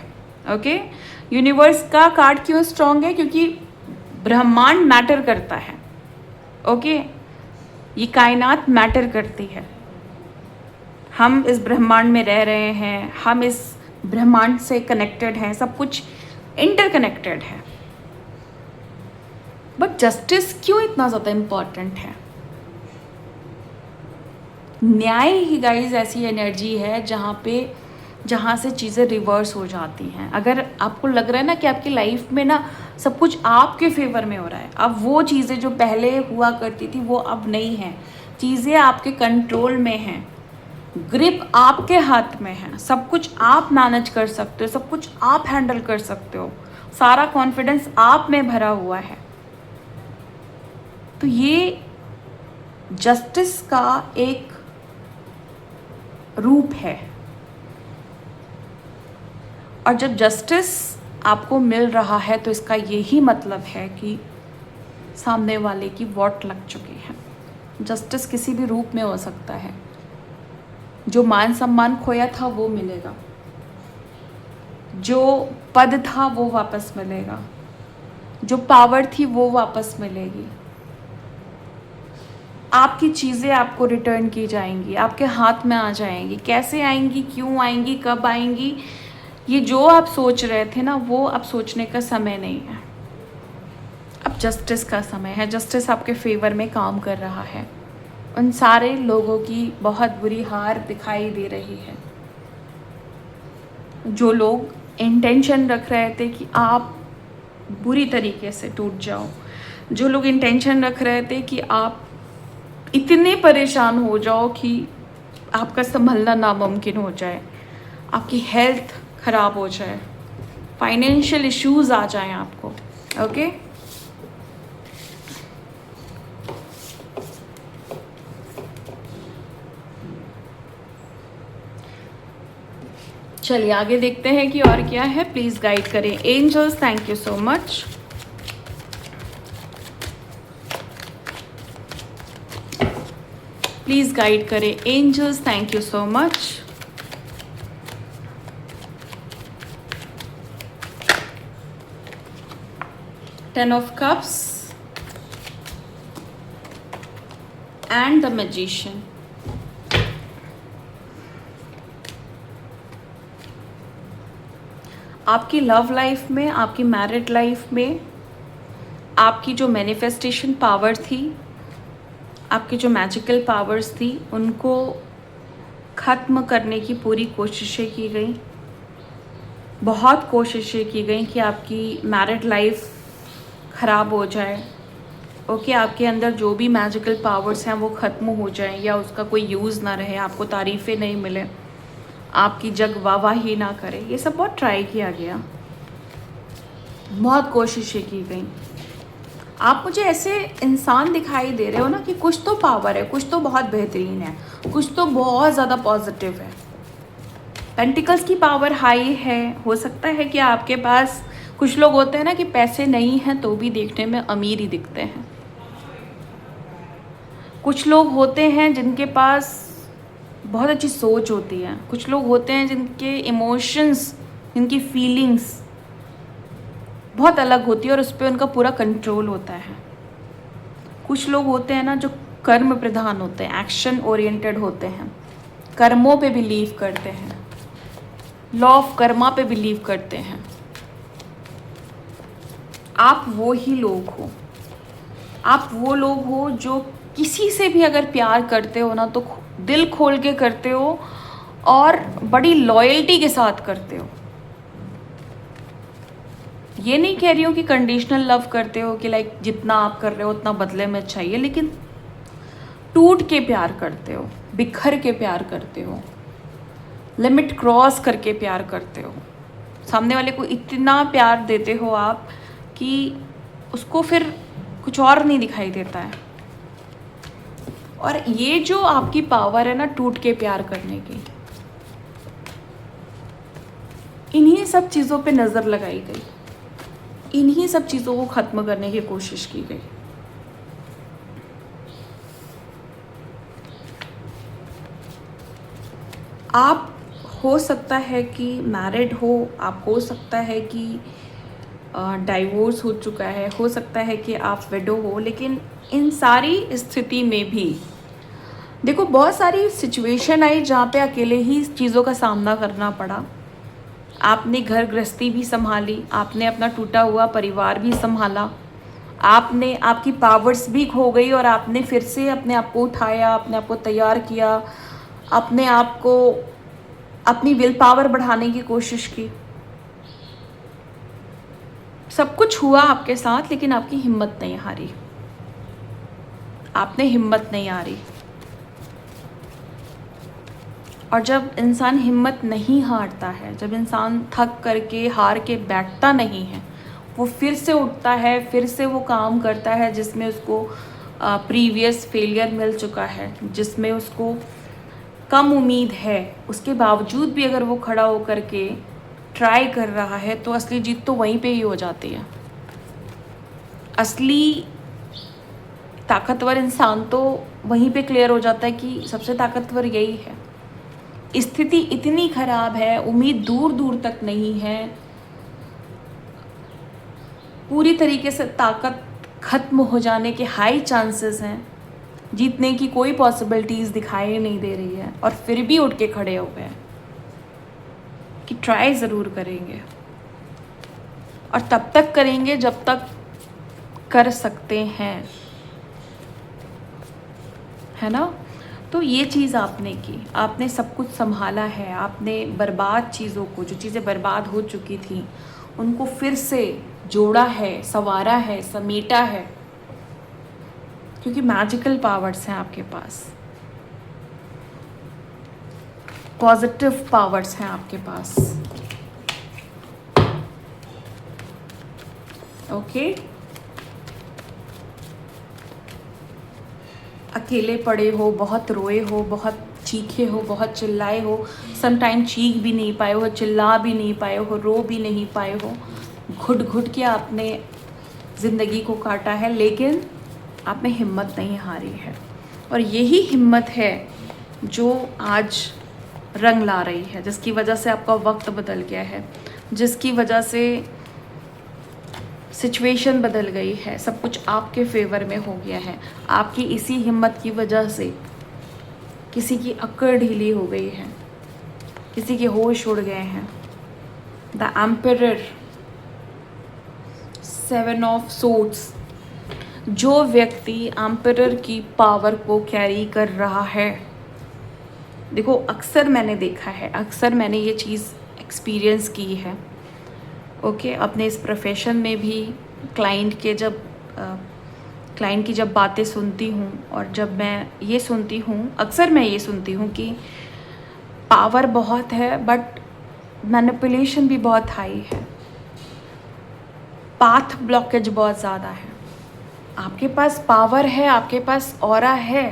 ओके, यूनिवर्स का कार्ड क्यों स्ट्रांग है, क्योंकि ब्रह्मांड मैटर करता है, ओके, ये कायनात मैटर करती है। हम इस ब्रह्मांड में रह रहे हैं, हम इस ब्रह्मांड से कनेक्टेड हैं, सब कुछ इंटरकनेक्टेड है। बट जस्टिस क्यों इतना ज़्यादा इम्पॉर्टेंट है। न्याय ही गाइस ऐसी एनर्जी है जहाँ से चीज़ें रिवर्स हो जाती हैं। अगर आपको लग रहा है ना कि आपकी लाइफ में ना सब कुछ आपके फेवर में हो रहा है, अब वो चीज़ें जो पहले हुआ करती थी वो अब नहीं हैं, चीज़ें आपके कंट्रोल में हैं, ग्रिप आपके हाथ में है, सब कुछ आप मैनेज कर सकते हो, सब कुछ आप हैंडल कर सकते हो, सारा कॉन्फिडेंस आप में भरा हुआ है। तो ये जस्टिस का एक रूप है, और जब जस्टिस आपको मिल रहा है तो इसका यही मतलब है कि सामने वाले की वोट लग चुकी है। जस्टिस किसी भी रूप में हो सकता है। जो मान सम्मान खोया था वो मिलेगा, जो पद था वो वापस मिलेगा, जो पावर थी वो वापस मिलेगी। आपकी चीज़ें आपको रिटर्न की जाएंगी, आपके हाथ में आ जाएंगी। कैसे आएंगी, क्यों आएंगी, कब आएंगी, ये जो आप सोच रहे थे ना, वो अब सोचने का समय नहीं है। अब जस्टिस का समय है। जस्टिस आपके फेवर में काम कर रहा है। उन सारे लोगों की बहुत बुरी हार दिखाई दे रही है। जो लोग इंटेंशन रख रहे थे कि आप बुरी तरीके से टूट जाओ, जो लोग इंटेंशन रख रहे थे कि आप इतने परेशान हो जाओ कि आपका संभलना नामुमकिन हो जाए, आपकी हेल्थ ख़राब हो जाए, फाइनेंशियल इश्यूज आ जाएं आपको, ओके। चलिए आगे देखते हैं कि और क्या है। प्लीज़ गाइड करें angels. Thank you so much. Please guide करें angels. Thank you so much. Ten of cups and the magician. आपकी लव लाइफ में, आपकी मैरिड लाइफ में आपकी जो मैनिफेस्टेशन पावर थी, आपकी जो मैजिकल पावर्स थी, उनको ख़त्म करने की पूरी कोशिशें की गई। बहुत कोशिशें की गई कि आपकी मैरिड लाइफ ख़राब हो जाए, ओके। आपके अंदर जो भी मैजिकल पावर्स हैं वो ख़त्म हो जाएं, या उसका कोई यूज़ ना रहे, आपको तारीफ़ें नहीं मिले, आपकी जग वाहवाही ना करे। ये सब बहुत ट्राई किया गया, बहुत कोशिशें की गई। आप मुझे ऐसे इंसान दिखाई दे रहे हो ना कि कुछ तो पावर है, कुछ तो बहुत बेहतरीन है, कुछ तो बहुत ज़्यादा पॉजिटिव है। पेंटिकल्स की पावर हाई है। हो सकता है कि आपके पास, कुछ लोग होते हैं ना कि पैसे नहीं हैं तो भी देखने में अमीर ही दिखते हैं। कुछ लोग होते हैं जिनके पास बहुत अच्छी सोच होती है। कुछ लोग होते हैं जिनके इमोशंस, जिनकी फीलिंग्स बहुत अलग होती है और उस पर उनका पूरा कंट्रोल होता है। कुछ लोग होते हैं ना जो कर्म प्रधान होते हैं, एक्शन ओरिएंटेड होते हैं, कर्मों पे बिलीव करते हैं, लॉ ऑफ कर्मा पे बिलीव करते हैं। आप वो ही लोग हो। आप वो लोग हो जो किसी से भी अगर प्यार करते हो ना तो दिल खोल के करते हो और बड़ी लॉयल्टी के साथ करते हो। ये नहीं कह रही हूँ कि कंडीशनल लव करते हो कि लाइक जितना आप कर रहे हो उतना बदले में चाहिए, लेकिन टूट के प्यार करते हो, बिखर के प्यार करते हो, लिमिट क्रॉस करके प्यार करते हो। सामने वाले को इतना प्यार देते हो आप कि उसको फिर कुछ और नहीं दिखाई देता है। और ये जो आपकी पावर है ना टूट के प्यार करने की, इन्हीं सब चीज़ों पे नज़र लगाई गई, इन्हीं सब चीज़ों को ख़त्म करने की कोशिश की गई। आप हो सकता है कि मैरिड हो, आप हो सकता है कि डाइवोर्स हो चुका है, हो सकता है कि आप विडो हो, लेकिन इन सारी स्थिति में भी देखो बहुत सारी सिचुएशन आई जहाँ पे अकेले ही चीज़ों का सामना करना पड़ा। आपने घर गृहस्थी भी संभाली, आपने अपना टूटा हुआ परिवार भी संभाला, आपने, आपकी पावर्स भी खो गई और आपने फिर से अपने आप को उठाया, अपने आप को तैयार किया, अपने आप को, अपनी विल पावर बढ़ाने की कोशिश की। सब कुछ हुआ आपके साथ, लेकिन आपकी हिम्मत नहीं हारी, आपने हिम्मत नहीं हारी। और जब इंसान हिम्मत नहीं हारता है, जब इंसान थक करके हार के बैठता नहीं है, वो फिर से उठता है, फिर से वो काम करता है जिसमें उसको प्रीवियस फेलियर मिल चुका है, जिसमें उसको कम उम्मीद है, उसके बावजूद भी अगर वो खड़ा होकर के ट्राई कर रहा है तो असली जीत तो वहीं पे ही हो जाती है। असली ताकतवर इंसान तो वहीं पे क्लियर हो जाता है कि सबसे ताकतवर यही है। स्थिति इतनी खराब है, उम्मीद दूर दूर तक नहीं है, पूरी तरीके से ताकत खत्म हो जाने के हाई चांसेस हैं, जीतने की कोई पॉसिबिलिटीज़ दिखाई नहीं दे रही है, और फिर भी उठ के खड़े हो गए कि ट्राई ज़रूर करेंगे, और तब तक करेंगे जब तक कर सकते हैं, है ना। तो ये चीज़ आपने की, आपने सब कुछ संभाला है, आपने बर्बाद चीज़ों को, जो चीज़ें बर्बाद हो चुकी थी उनको फिर से जोड़ा है, संवारा है, समेटा है, क्योंकि मैजिकल पावर्स हैं आपके पास, पॉजिटिव पावर्स हैं आपके पास। ओके, अकेले पड़े हो, बहुत रोए हो, बहुत चीखे हो, बहुत चिल्लाए हो, समटाइम चीख भी नहीं पाए हो, चिल्ला भी नहीं पाए हो, रो भी नहीं पाए हो, घुट घुट के आपने ज़िंदगी को काटा है, लेकिन आप में हिम्मत नहीं हारी है। और यही हिम्मत है जो आज रंग ला रही है, जिसकी वजह से आपका वक्त बदल गया है, जिसकी वजह से सिचुएशन बदल गई है, सब कुछ आपके फेवर में हो गया है। आपकी इसी हिम्मत की वजह से किसी की अक्कड़ ढीली हो गई है, किसी के होश उड़ गए हैं। द एम्परर, 7 ऑफ सोर्ड्स, जो व्यक्ति एम्परर की पावर को कैरी कर रहा है, देखो अक्सर मैंने देखा है, अक्सर मैंने ये चीज़ एक्सपीरियंस की है। ओके, अपने इस प्रोफेशन में भी क्लाइंट की जब बातें सुनती हूँ, और जब मैं ये सुनती हूँ, अक्सर मैं ये सुनती हूँ कि पावर बहुत है बट मैनिपुलेशन भी बहुत हाई है, पाथ ब्लॉकेज बहुत ज़्यादा है। आपके पास पावर है, आपके पास ऑरा है,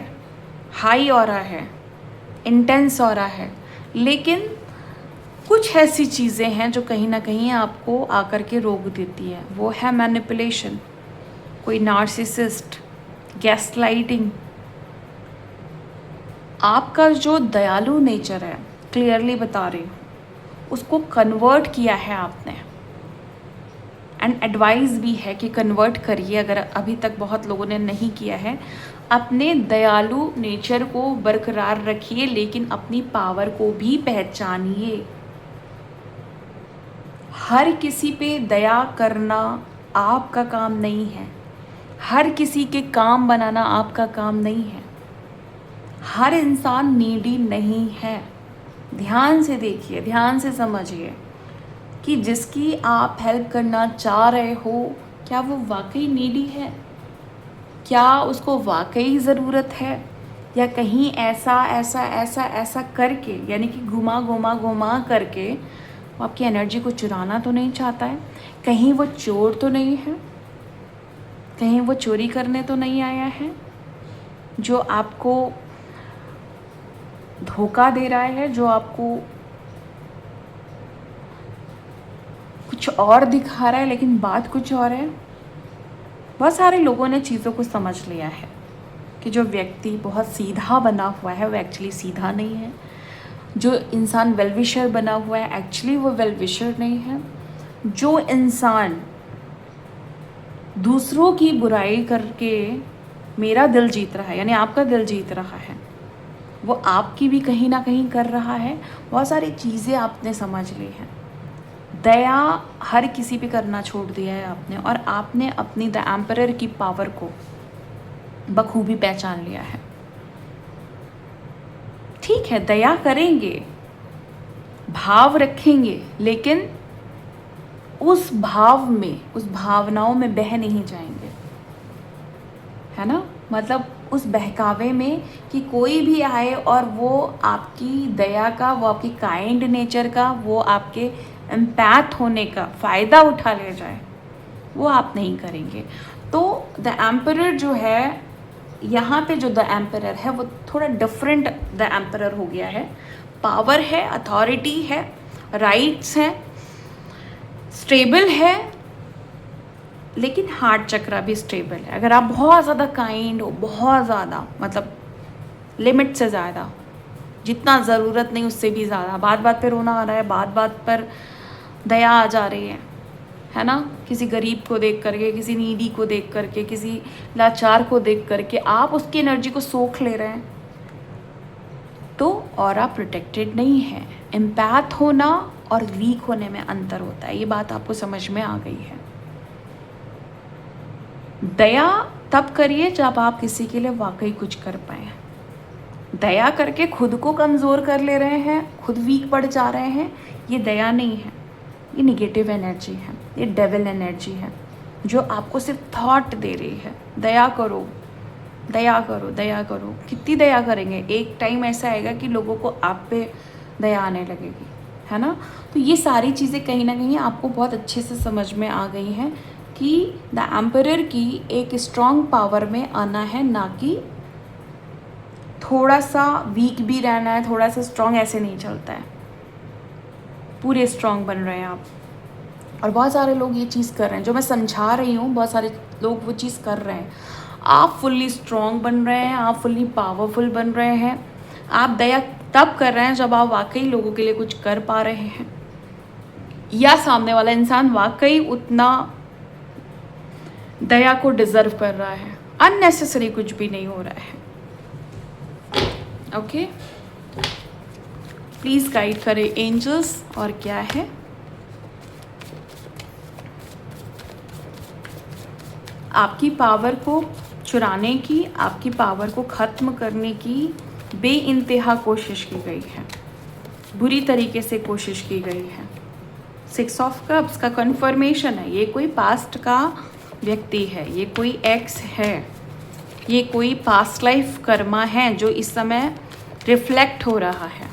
हाई ऑरा है, इंटेंस ऑरा है, लेकिन कुछ ऐसी चीज़ें हैं जो कहीं ना कहीं आपको आकर के रोक देती है। वो है मैनिपुलेशन, कोई नार्सिसिस्ट, गैसलाइटिंग। आपका जो दयालु नेचर है, क्लियरली बता रही हूँ, उसको कन्वर्ट किया है आपने, एंड एडवाइस भी है कि कन्वर्ट करिए, अगर अभी तक बहुत लोगों ने नहीं किया है। अपने दयालु नेचर को बरकरार रखिए, लेकिन अपनी पावर को भी पहचानिए। हर किसी पे दया करना आपका काम नहीं है, हर किसी के काम बनाना आपका काम नहीं है, हर इंसान नीडी नहीं है। ध्यान से देखिए, ध्यान से समझिए कि जिसकी आप हेल्प करना चाह रहे हो, क्या वो वाकई नीडी है, क्या उसको वाकई ज़रूरत है, या कहीं ऐसा ऐसा ऐसा ऐसा करके, यानी कि घुमा करके वो आपकी एनर्जी को चुराना तो नहीं चाहता है, कहीं वो चोर तो नहीं है, कहीं वो चोरी करने तो नहीं आया है, जो आपको धोखा दे रहा है, जो आपको कुछ और दिखा रहा है लेकिन बात कुछ और है। बहुत सारे लोगों ने चीज़ों को समझ लिया है कि जो व्यक्ति बहुत सीधा बना हुआ है वो एक्चुअली सीधा नहीं है, जो इंसान वेलविशर बना हुआ है एक्चुअली वो वेलविशर नहीं है, जो इंसान दूसरों की बुराई करके मेरा दिल जीत रहा है, यानी आपका दिल जीत रहा है, वो आपकी भी कहीं ना कहीं कर रहा है। बहुत सारी चीज़ें आपने समझ ली हैं। दया हर किसी पे करना छोड़ दिया है आपने, और आपने अपनी द एम्परर की पावर को बखूबी पहचान लिया है। ठीक है, दया करेंगे, भाव रखेंगे, लेकिन उस भाव में, उस भावनाओं में बह नहीं जाएंगे, है ना। मतलब उस बहकावे में कि कोई भी आए और वो आपकी दया का, वो आपकी काइंड नेचर का, वो आपके एम्पैथ होने का फ़ायदा उठा ले जाए, वो आप नहीं करेंगे। तो द एम्परर जो है, यहाँ पे जो द एम्परर है वो थोड़ा डिफरेंट द एम्परर हो गया है। पावर है, अथॉरिटी है, राइट्स हैं, स्टेबल है, लेकिन हार्ट चक्रा भी स्टेबल है। अगर आप बहुत ज़्यादा काइंड हो, बहुत ज़्यादा मतलब लिमिट से ज़्यादा, जितना ज़रूरत नहीं उससे भी ज़्यादा, बात बात पे रोना आ रहा है, बात बात पर दया आ जा रही है ना, किसी गरीब को देख करके, किसी नीडी को देख करके, किसी लाचार को देख करके आप उसकी एनर्जी को सोख ले रहे हैं, तो ऑरा प्रोटेक्टेड नहीं है। एम्पैथ होना और वीक होने में अंतर होता है, ये बात आपको समझ में आ गई है। दया तब करिए जब आप किसी के लिए वाकई कुछ कर पाए। दया करके खुद को कमज़ोर कर ले रहे हैं, खुद वीक पड़ जा रहे हैं, ये दया नहीं है, ये निगेटिव एनर्जी है, ये डेविल एनर्जी है जो आपको सिर्फ थॉट दे रही है। दया करो, दया करो, दया करो। कितनी दया करेंगे? एक टाइम ऐसा आएगा कि लोगों को आप पे दया आने लगेगी, है ना। तो ये सारी चीज़ें कहीं ना कहीं आपको बहुत अच्छे से समझ में आ गई हैं कि द एम्परर की एक स्ट्रॉन्ग पावर में आना है, ना कि थोड़ा सा वीक भी रहना है, थोड़ा सा स्ट्रॉन्ग ऐसे नहीं चलता है। पूरे स्ट्रॉन्ग बन रहे हैं आप। और बहुत सारे लोग ये चीज़ कर रहे हैं, जो मैं समझा रही हूँ, बहुत सारे लोग वो चीज़ कर रहे हैं। आप फुल्ली स्ट्रॉन्ग बन रहे हैं, आप फुल्ली पावरफुल बन रहे हैं। आप दया तब कर रहे हैं जब आप वाकई लोगों के लिए कुछ कर पा रहे हैं, या सामने वाला इंसान वाकई उतना दया को डिजर्व कर रहा है। अननेसेसरी कुछ भी नहीं हो रहा है। ओके, प्लीज़ गाइड करें एंजल्स। और क्या है? आपकी पावर को चुराने की, आपकी पावर को ख़त्म करने की बेइंतहा कोशिश की गई है, बुरी तरीके से कोशिश की गई है। 6 ऑफ कप्स का कन्फर्मेशन है। ये कोई पास्ट का व्यक्ति है, ये कोई एक्स है, ये कोई पास्ट लाइफ कर्मा है जो इस समय रिफ्लेक्ट हो रहा है।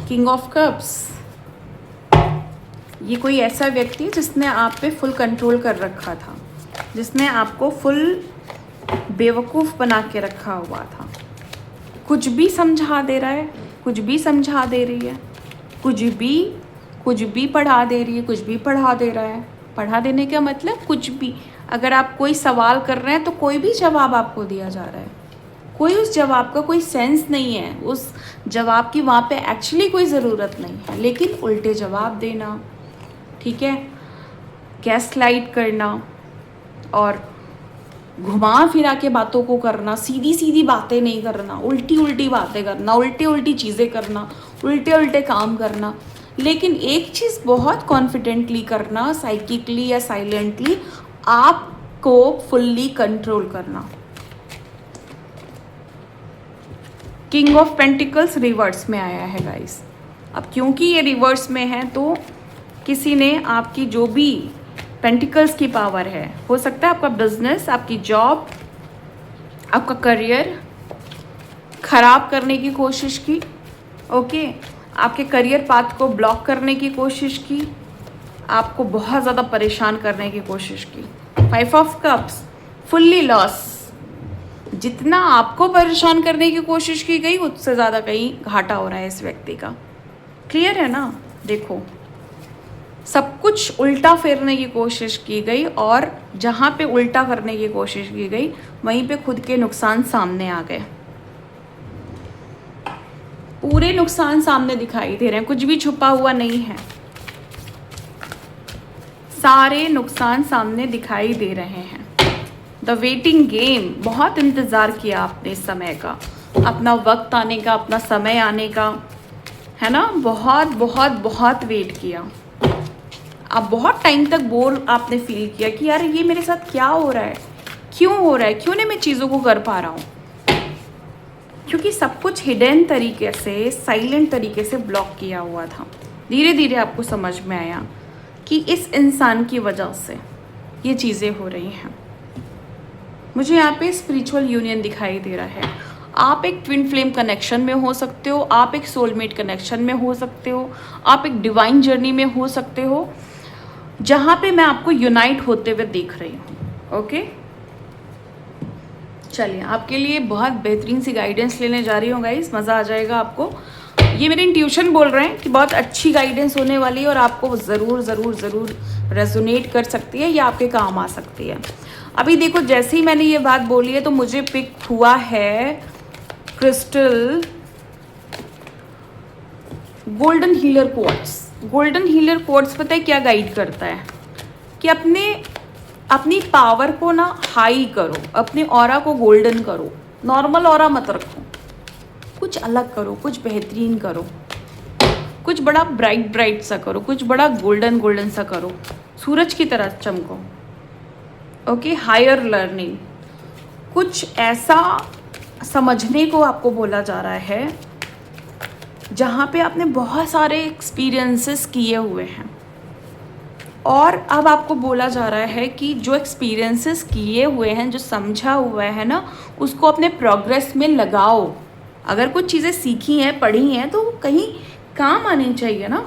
किंग ऑफ कप्स, ये कोई ऐसा व्यक्ति है जिसने आप पे फुल कंट्रोल कर रखा था, जिसने आपको फुल बेवकूफ़ बना के रखा हुआ था। कुछ भी समझा दे रहा है, कुछ भी समझा दे रही है, कुछ भी पढ़ा दे रही है, कुछ भी पढ़ा दे रहा है। पढ़ा देने का मतलब कुछ भी। अगर आप कोई सवाल कर रहे हैं तो कोई भी जवाब आपको दिया जा रहा है, कोई उस जवाब का कोई सेंस नहीं है, उस जवाब की वहाँ पे एक्चुअली कोई ज़रूरत नहीं है, लेकिन उल्टे जवाब देना, ठीक है, गैसलाइट करना और घुमा फिरा के बातों को करना, सीधी सीधी बातें नहीं करना, उल्टी उल्टी बातें करना, उल्टी उल्टी चीज़ें करना, उल्टे उल्टे काम करना। लेकिन एक चीज़ बहुत कॉन्फिडेंटली करना, साइकिकली या साइलेंटली, आपको फुल्ली कंट्रोल करना। किंग ऑफ पेंटिकल्स रिवर्स में आया है गाइस। अब क्योंकि ये रिवर्स में है तो किसी ने आपकी जो भी पेंटिकल्स की पावर है, हो सकता है आपका बिजनेस, आपकी जॉब, आपका करियर खराब करने की कोशिश की। ओके, आपके करियर पाथ को ब्लॉक करने की कोशिश की, आपको बहुत ज़्यादा परेशान करने की कोशिश की। 5 ऑफ कप्स, फुल्ली लॉस। जितना आपको परेशान करने की कोशिश की गई, उससे ज़्यादा कहीं घाटा हो रहा है इस व्यक्ति का। क्लियर है ना? देखो, सब कुछ उल्टा फेरने की कोशिश की गई और जहाँ पे उल्टा करने की कोशिश की गई वहीं पे खुद के नुकसान सामने आ गए। पूरे नुकसान सामने दिखाई दे रहे हैं, कुछ भी छुपा हुआ नहीं है, सारे नुकसान सामने दिखाई दे रहे हैं। द वेटिंग गेम, बहुत इंतज़ार किया आपने इस समय का, अपना वक्त आने का, अपना समय आने का, है ना। बहुत बहुत बहुत वेट किया। अब बहुत टाइम तक बोर आपने फील किया कि यार ये मेरे साथ क्या हो रहा है, क्यों हो रहा है, क्यों नहीं मैं चीज़ों को कर पा रहा हूँ। क्योंकि सब कुछ हिडन तरीके से, साइलेंट तरीके से ब्लॉक किया हुआ था। धीरे धीरे आपको समझ में आया कि इस इंसान की वजह से ये चीज़ें हो रही हैं। मुझे यहाँ पे स्पिरिचुअल यूनियन दिखाई दे रहा है। आप एक ट्विन फ्लेम कनेक्शन में हो सकते हो, आप एक सोलमेट कनेक्शन में हो सकते हो, आप एक डिवाइन जर्नी में हो सकते हो, जहाँ पे मैं आपको यूनाइट होते हुए देख रही हूँ। ओके, चलिए, आपके लिए बहुत बेहतरीन सी गाइडेंस लेने जा रही हूँ गाइस, मज़ा आ जाएगा आपको। ये मेरे इंट्यूशन बोल रहे हैं कि बहुत अच्छी गाइडेंस होने वाली है और आपको ज़रूर ज़रूर ज़रूर रेजोनेट कर सकती है या आपके काम आ सकती है। अभी देखो जैसे ही मैंने ये बात बोली है तो मुझे पिक हुआ है crystal golden healer quartz. Golden healer quartz पता है क्या गाइड करता है कि अपनी पावर को ना हाई करो, अपने ऑरा को गोल्डन करो, नॉर्मल ऑरा मत रखो, कुछ अलग करो, कुछ बेहतरीन करो, कुछ बड़ा ब्राइट ब्राइट सा करो, कुछ बड़ा गोल्डन गोल्डन सा करो, सूरज की तरह चमको। ओके, हायर लर्निंग, कुछ ऐसा समझने को आपको बोला जा रहा है जहाँ पे आपने बहुत सारे एक्सपीरियंसेस किए हुए हैं और अब आपको बोला जा रहा है कि जो एक्सपीरियंसेस किए हुए हैं, जो समझा हुआ है ना, उसको अपने प्रोग्रेस में लगाओ। अगर कुछ चीज़ें सीखी हैं, पढ़ी हैं, तो कहीं काम आनी चाहिए ना,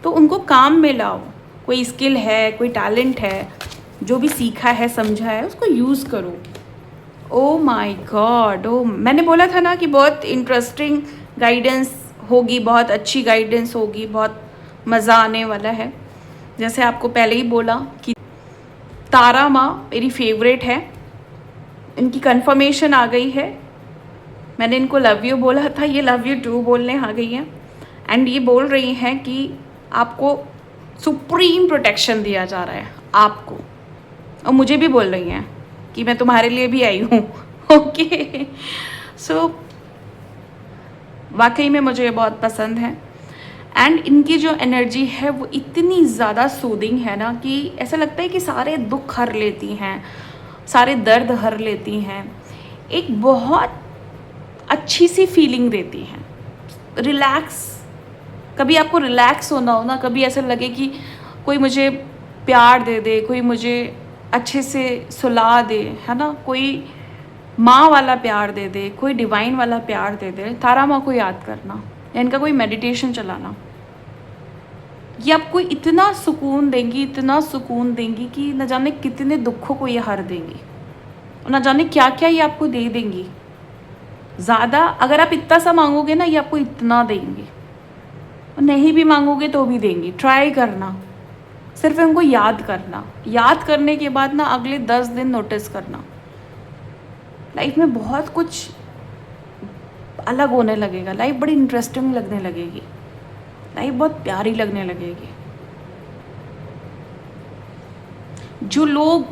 तो उनको काम में लाओ। कोई स्किल है, कोई टैलेंट है, जो भी सीखा है, समझा है, उसको यूज़ करो। ओ माय गॉड, ओ मैंने बोला था ना कि बहुत इंटरेस्टिंग गाइडेंस होगी, बहुत अच्छी गाइडेंस होगी, बहुत मज़ा आने वाला है। जैसे आपको पहले ही बोला कि तारा माँ मेरी फेवरेट है, इनकी कंफर्मेशन आ गई है। मैंने इनको लव यू बोला था, ये लव यू टू बोलने आ गई हैं एंड ये बोल रही हैं कि आपको सुप्रीम प्रोटेक्शन दिया जा रहा है आपको, और मुझे भी बोल रही हैं कि मैं तुम्हारे लिए भी आई हूँ। ओके, सो वाकई में मुझे ये बहुत पसंद है एंड इनकी जो एनर्जी है वो इतनी ज़्यादा सूदिंग है ना कि ऐसा लगता है कि सारे दुख हर लेती हैं, सारे दर्द हर लेती हैं, एक बहुत अच्छी सी फीलिंग देती हैं। रिलैक्स, कभी आपको रिलैक्स होना हो ना, कभी ऐसा लगे कि कोई मुझे प्यार दे दे, कोई मुझे अच्छे से सुला दे, है ना, कोई माँ वाला प्यार दे दे, कोई डिवाइन वाला प्यार दे दे, तारा माँ को याद करना या इनका कोई मेडिटेशन चलाना, ये आपको इतना सुकून देंगी, इतना सुकून देंगी कि न जाने कितने दुखों को ये हर देंगी, न जाने क्या क्या ये आपको दे देंगी। ज़्यादा अगर आप इतना सा मांगोगे ना, ये आपको इतना देंगी, और नहीं भी मांगोगे तो भी देंगी। ट्राई करना, सिर्फ उनको याद करना, याद करने के बाद ना अगले 10 दिन नोटिस करना, लाइफ में बहुत कुछ अलग होने लगेगा, लाइफ बड़ी इंटरेस्टिंग लगने लगेगी, लाइफ बहुत प्यारी लगने लगेगी। जो लोग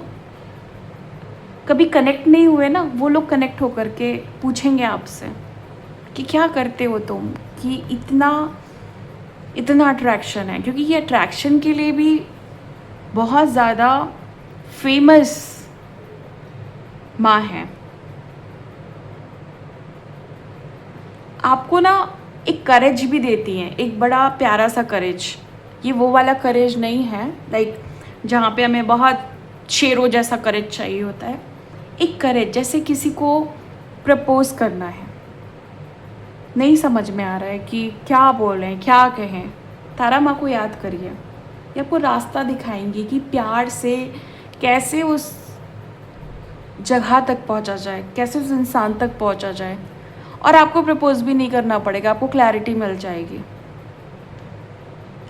कभी कनेक्ट नहीं हुए ना, वो लोग कनेक्ट होकर के पूछेंगे आपसे कि क्या करते हो तुम, कि इतना अट्रैक्शन है, क्योंकि ये अट्रैक्शन के लिए भी बहुत ज़्यादा फेमस माँ है। आपको ना एक करेज भी देती हैं, एक बड़ा प्यारा सा करेज। ये वो वाला करेज नहीं है लाइक जहाँ पे हमें बहुत शेरों जैसा करेज चाहिए होता है। एक करेज जैसे किसी को प्रपोज करना है, नहीं समझ में आ रहा है कि क्या बोलें, क्या कहें, तारा माँ को याद करिए, ये आपको रास्ता दिखाएंगी कि प्यार से कैसे उस जगह तक पहुँचा जाए, कैसे उस इंसान तक पहुँचा जाए। और आपको प्रपोज भी नहीं करना पड़ेगा, आपको क्लैरिटी मिल जाएगी,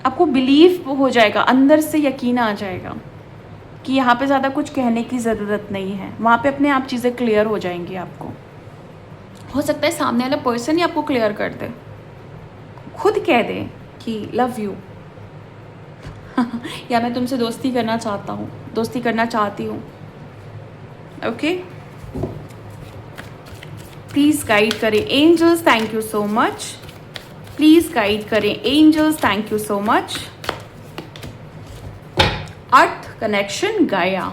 आपको बिलीव हो जाएगा, अंदर से यकीन आ जाएगा कि यहाँ पे ज़्यादा कुछ कहने की ज़रूरत नहीं है, वहाँ पे अपने आप चीज़ें क्लियर हो जाएंगी। आपको हो सकता है सामने वाला पर्सन ही आपको क्लियर कर दे, खुद कह दे कि लव यू या मैं तुमसे दोस्ती करना चाहता हूँ, दोस्ती करना चाहती हूँ। ओके, प्लीज़ गाइड करें angels, thank you so much. Please guide करें angels, thank you so much. Earth connection Gaia,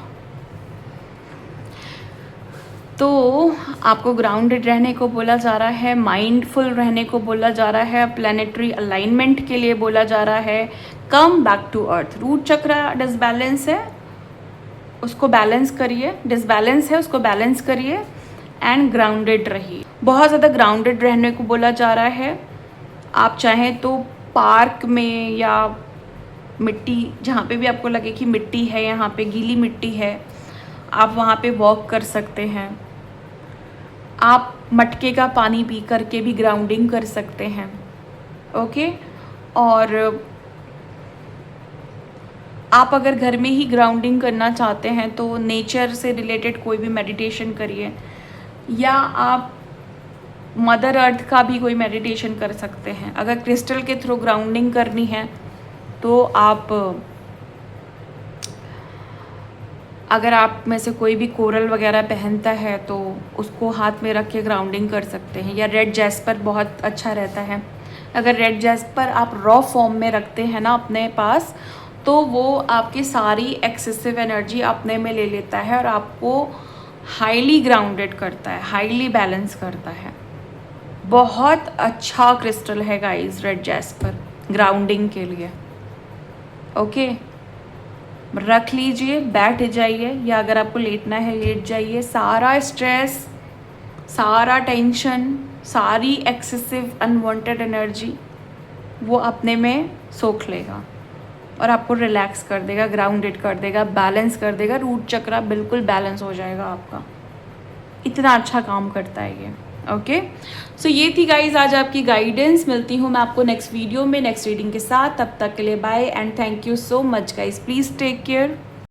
तो आपको ग्राउंडेड रहने को बोला जा रहा है, माइंडफुल रहने को बोला जा रहा है, प्लैनेटरी अलाइनमेंट के लिए बोला जा रहा है। Come back to earth. Root chakra disbalance है, उसको बैलेंस करिए, डिसबैलेंस है उसको बैलेंस करिए एंड ग्राउंडेड रहिए। बहुत ज़्यादा ग्राउंडेड रहने को बोला जा रहा है। आप चाहें तो पार्क में या मिट्टी, जहाँ पे भी आपको लगे कि मिट्टी है, यहाँ पे गीली मिट्टी है, आप वहाँ पे वॉक कर सकते हैं। आप मटके का पानी पी करके भी ग्राउंडिंग कर सकते हैं। ओके, और आप अगर घर में ही ग्राउंडिंग करना चाहते हैं तो नेचर से रिलेटेड कोई भी मेडिटेशन करिए, या आप मदर अर्थ का भी कोई मेडिटेशन कर सकते हैं। अगर क्रिस्टल के थ्रू ग्राउंडिंग करनी है तो अगर आप में से कोई भी कोरल वगैरह पहनता है तो उसको हाथ में रख के ग्राउंडिंग कर सकते हैं, या रेड जैस्पर बहुत अच्छा रहता है। अगर रेड जैस्पर आप रॉ फॉर्म में रखते हैं ना अपने पास, तो वो आपकी सारी एक्सेसिव एनर्जी अपने में ले लेता है और आपको हाईली ग्राउंडेड करता है, हाईली बैलेंस करता है। बहुत अच्छा क्रिस्टल है गाइस रेड जैस्पर ग्राउंडिंग के लिए। ओके, रख लीजिए, बैठ जाइए, या अगर आपको लेटना है लेट जाइए। सारा स्ट्रेस, सारा टेंशन, सारी एक्सेसिव अनवांटेड एनर्जी वो अपने में सोख लेगा और आपको रिलैक्स कर देगा, ग्राउंडेड कर देगा, बैलेंस कर देगा। रूट चक्रा बिल्कुल बैलेंस हो जाएगा आपका। इतना अच्छा काम करता है ये। ओके, सो ये थी गाइज आज आपकी गाइडेंस। मिलती हूँ मैं आपको नेक्स्ट वीडियो में नेक्स्ट रीडिंग के साथ। तब तक के लिए bye and thank you so much guys. Please take care.